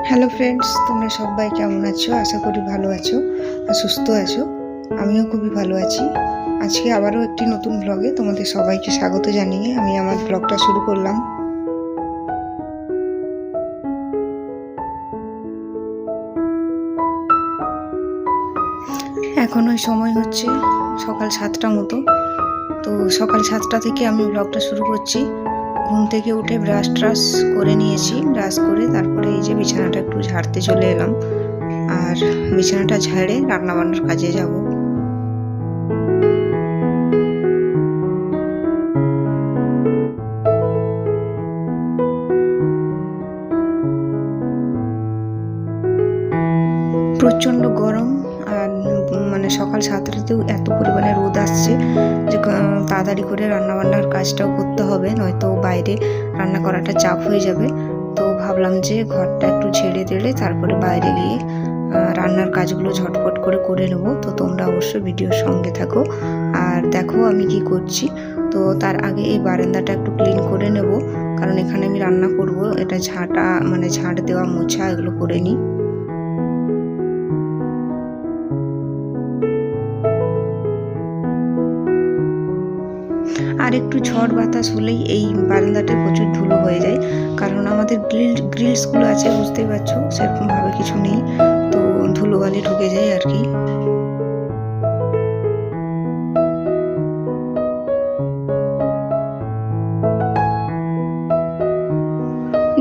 Hello friends, তোমরা সবাই কেমন আছো? আশা করি ভালো আছো আর সুস্থ আছো। আমিও খুবই ভালো আছি। আজকে আবারও একটি নতুন ব্লগে তোমাদের সবাইকে স্বাগত জানিয়ে আমি আমার ব্লগটা শুরু করলাম। এখন ওই সময় হচ্ছে সকাল 7টা মতো। তো সকাল 7টা থেকে আমি ব্লগটা শুরু করছি। ঘুম থেকে উঠে ব্রাশ ট্রাশ করে নিয়েছি। ব্রাশ করে তারপরে এই যে বিছানাটা একটু ঝাড়তে চলে এলাম, আর বিছানাটা ঝাড়ে রান্নাবান্নার কাজে যাব। প্রচণ্ড গরম, আর মানে সকাল 7টাতেও এত পরিমাণে রোদ আসছে যে তাড়াতাড়ি করে রান্নাবান্নার কাজটাও করতে হবে, নয়তো বাইরে রান্না করাটা চাপ হয়ে যাবে। তো ভাবলাম যে ঘরটা একটু ঝেড়ে দেড়ে তারপরে বাইরে গিয়ে রান্নার কাজগুলো ঝটপট করে নেব। তো তোমরা অবশ্যই ভিডিওর সঙ্গে থাকো আর দেখো আমি কি করছি। তো তার আগে এই বারান্দাটা একটু ক্লিন করে নেব, কারণ এখানে আমি রান্না করব। এটা ঝাঁট দেওয়া মোছা এগুলো করে নিই। আর একটু ঝড় বাতাস হলেই এই বারান্দাটা প্রচুর ধুলো হয়ে যায়, কারণ আমাদের গ্রিলসগুলো আছে, বুঝতেই পারছো, সেরকমভাবে কিছু নেই, তো ধুলোবালি ঢুকে যায় আর কি।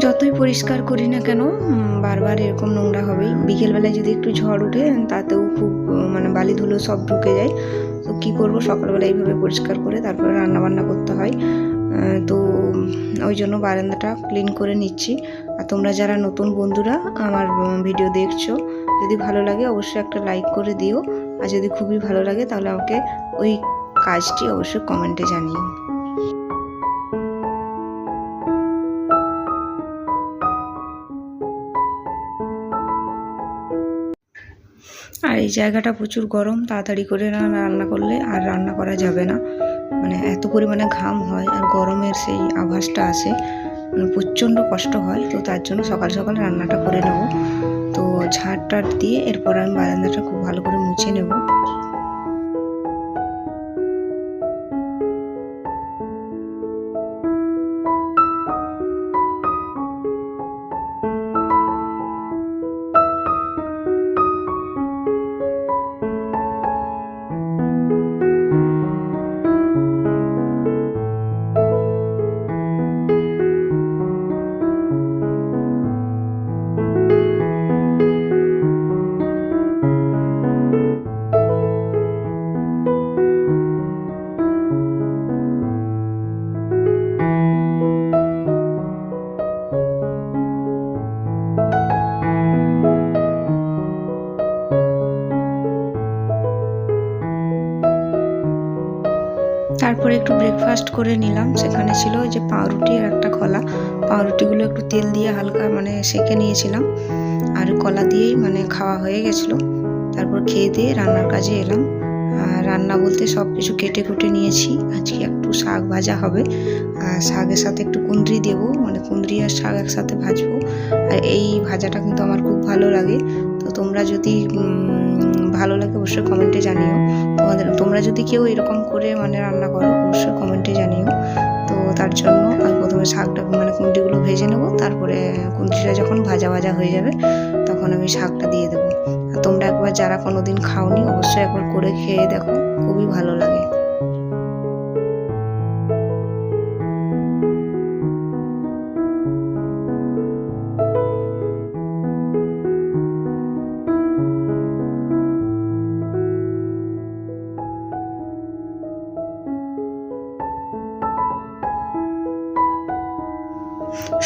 যতই পরিষ্কার করি না কেন বারবার এরকম নোংরা হবেই। বিকেলবেলায় যদি একটু ঝড় ওঠে তাতেও খুব বালি ধুলো সব ঢুকে যায়। তো কী করবো, সকালবেলা এইভাবে পরিষ্কার করে তারপরে রান্নাবান্না করতে হয়। তো ওই জন্য বারান্দাটা ক্লিন করে নিচ্ছি। আর তোমরা যারা নতুন বন্ধুরা আমার ভিডিও দেখছো, যদি ভালো লাগে অবশ্যই একটা লাইক করে দিও, আর যদি খুবই ভালো লাগে তাহলে আমাকে ওই কাজটি অবশ্যই কমেন্টে জানিও। আর এই জায়গাটা প্রচুর গরম, তাড়াতাড়ি করে রান্না করলে আর রান্না করা যাবে না, এত পরিমাণে ঘাম হয় আর গরমের সেই আভাসটা আসে, প্রচণ্ড কষ্ট হয়। তো তার জন্য সকাল সকাল রান্নাটা করে নেব। তো ঝাড় টাড় দিয়ে এরপর আমি বারান্দাটা খুব ভালো করে মুছে নেব। তারপরে একটু ব্রেকফাস্ট করে নিলাম। সেখানে ছিল ওই যে পাউরুটি আর একটা কলা। পাউরুটিগুলো একটু তেল দিয়ে হালকা সেঁকে নিয়েছিলাম, আর কলা দিয়েই খাওয়া হয়ে গেছিলো। তারপর খেয়ে দিয়ে রান্নার কাজে এলাম। রান্না বলতে সব কিছু কেটে কুটে নিয়েছি। আজকে একটু শাক ভাজা হবে, আর শাকের সাথে একটু কুঁদরি দেবো, কুঁদরি আর শাক একসাথে ভাজবো। আর এই ভাজাটা কিন্তু আমার খুব ভালো লাগে। তো তোমরা যদি ভালো লাগে অবশ্যই কমেন্টে জানিও। তোমরা যদি কেউ এরকম করে রান্না করো অবশ্যই কমেন্টে জানিও। তো তার জন্য আমি প্রথমে শাকটা কুঁদরিগুলো ভেজে নেবো, তারপরে কুঁদরিটা যখন ভাজা ভাজা হয়ে যাবে তখন আমি শাকটা দিয়ে দেবো। আর তোমরা একবার যারা কোনোদিন খাওনি অবশ্যই একবার করে খেয়ে দেখো, খুবই ভালো লাগে।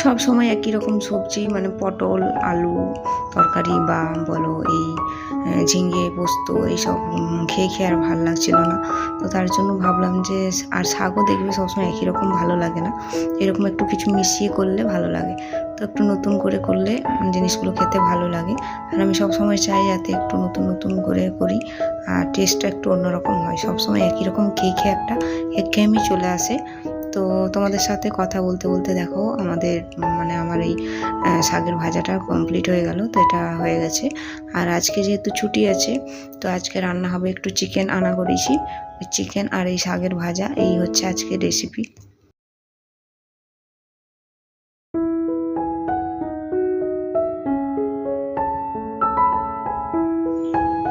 সব সময় একই রকম সবজি পটল আলু তরকারি বা বলো এই ঝিঙে পোস্ত এইসব খেয়ে খেয়ে আর ভালো লাগছিল না। তো তার জন্য ভাবলাম যে আর শাকও দেখবে সবসময় একই রকম ভালো লাগে না, এরকম একটু কিছু মিশিয়ে করলে ভালো লাগে। তো একটু নতুন করে করলে জিনিসগুলো খেতে ভালো লাগে। আর আমি সবসময় চাই যাতে একটু নতুন নতুন করে করি, আর টেস্টটা একটু অন্যরকম হয়। সবসময় একই রকম খেয়ে খেয়ে একটা একঘেয়েমি চলে আসে। তো তো তোমাদের সাথে কথা বলতে বলতে দেখো আমাদের মানে আমার এই শাকের ভাজাটা কমপ্লিট হয়ে গেল। তো এটা হয়ে গেছে। আর আজকে যেহেতু ছুটি আছে তো আজকে রান্না হবে একটু চিকেন আনা করেছি। চিকেন আর এই শাকের ভাজা, এই হচ্ছে আজকের রেসিপি।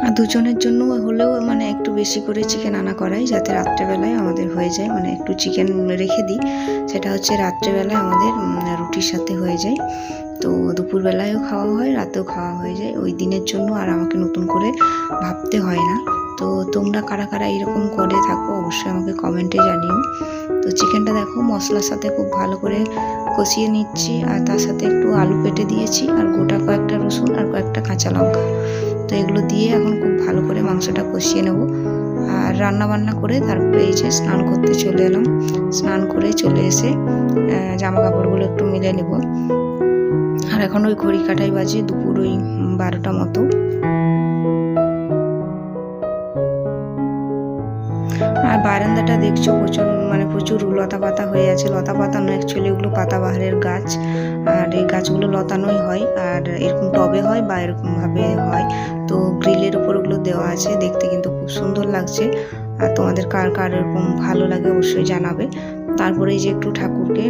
আর দুজনের জন্য হলেও মানে একটু বেশি করে চিকেন আনা করাই, যাতে রাত্রেবেলায় আমাদের হয়ে যায়। মানে একটু চিকেন রেখে দিই, সেটা হচ্ছে রাত্রেবেলায় আমাদের রুটির সাথে হয়ে যায়। তো দুপুরবেলায়ও খাওয়া হয়, রাতেও খাওয়া হয়ে যায় ওই দিনের জন্য, আর আমাকে নতুন করে ভাবতে হয় না। তো তোমরা কারা কারা এরকম করে থাকো অবশ্যই আমাকে কমেন্টে জানিও। তো চিকেনটা দেখো মশলার সাথে খুব ভালো করে কষিয়ে নিচ্ছি, আর তার সাথে একটু আলু কেটে দিয়েছি, আর গোটা কয়েকটা রসুন আর কয়েকটা কাঁচা লঙ্কা। তো এগুলো দিয়ে এখন খুব ভালো করে মাংসটা কষিয়ে নেব। আর রান্না বান্না করে তারপরে এই যে স্নান করতে চলে এলাম। স্নান করে চলে এসে জামা কাপড়গুলো একটু মিলে নেব। আর এখন ওই ঘড়ি কাটাই বাজে দুপুর ওই 12টা মতো। আর বারান্দাটা দেখছো প্রচুর লতা পাতা হয়ে আছে। লতা পাতা নয়, অ্যাকচুয়ালি ওগুলো পাতাবাহারের গাছ। আর এই গাছগুলো লতানোই হয়, আর এরকম টবে হয় বা এরকমভাবে হয়। তো গ্রিলের ওপর ওগুলো দেওয়া আছে, দেখতে কিন্তু খুব সুন্দর লাগছে। আর তোমাদের কার কার এরকম ভালো লাগে অবশ্যই জানাবে। তারপরে এই যে একটু ঠাকুরকে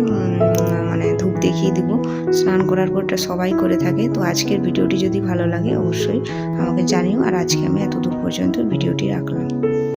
মানে ধূপ দেখিয়ে দিব। স্নান করার পরটা সবাই করে থাকে। তো আজকের ভিডিওটি যদি ভালো লাগে অবশ্যই আমাকে জানিও। আর আজকে আমি এত দূর পর্যন্ত ভিডিওটি রাখলাম।